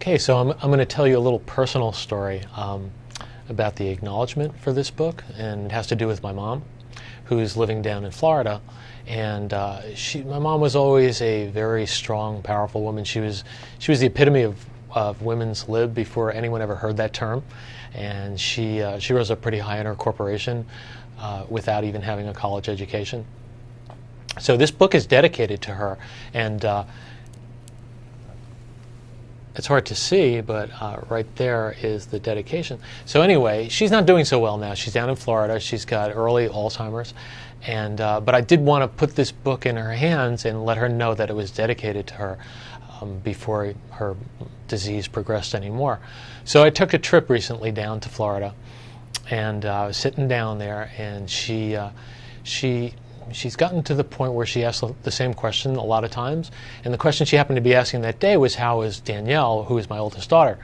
Okay, so I'm going to tell you a little personal story about the acknowledgement for this book, and it has to do with my mom, who's living down in Florida. And my mom was always a very strong, powerful woman. She was the epitome of women's lib before anyone ever heard that term. And she rose up pretty high in her corporation without even having a college education. So this book is dedicated to her, and it's hard to see, but right there is the dedication. So anyway, she's not doing so well now. She's down in Florida. She's got early Alzheimer's, and but I did want to put this book in her hands and let her know that it was dedicated to her before her disease progressed anymore. So I took a trip recently down to Florida, and I was sitting down there, and she's gotten to the point where she asks the same question a lot of times. And the question she happened to be asking that day was, how is Danielle, who is my oldest daughter?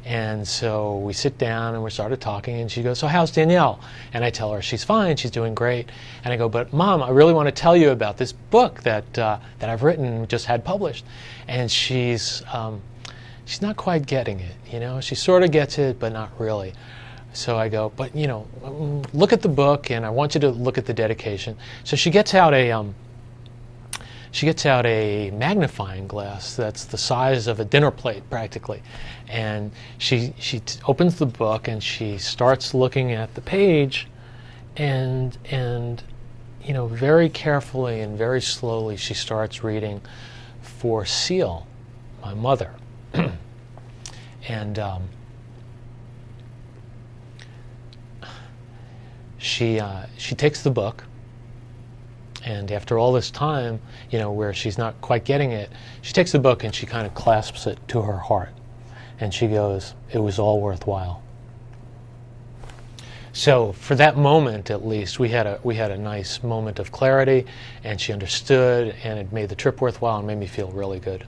And so we sit down and we started talking, and she goes, so how's Danielle? And I tell her she's fine, she's doing great. And I go, but Mom, I really want to tell you about this book that I've written, just had published. And she's not quite getting it, you know? She sort of gets it, but not really. So I go, but you know, look at the book, and I want you to look at the dedication. So she gets out a magnifying glass that's the size of a dinner plate, practically, and she opens the book and she starts looking at the page, and you know, very carefully and very slowly she starts reading, "For Seal, my mother," and she takes the book, and after all this time, you know, where she's not quite getting it, she takes the book and she kind of clasps it to her heart, and she goes, "It was all worthwhile." So for that moment, at least, we had a nice moment of clarity, and she understood, and it made the trip worthwhile and made me feel really good.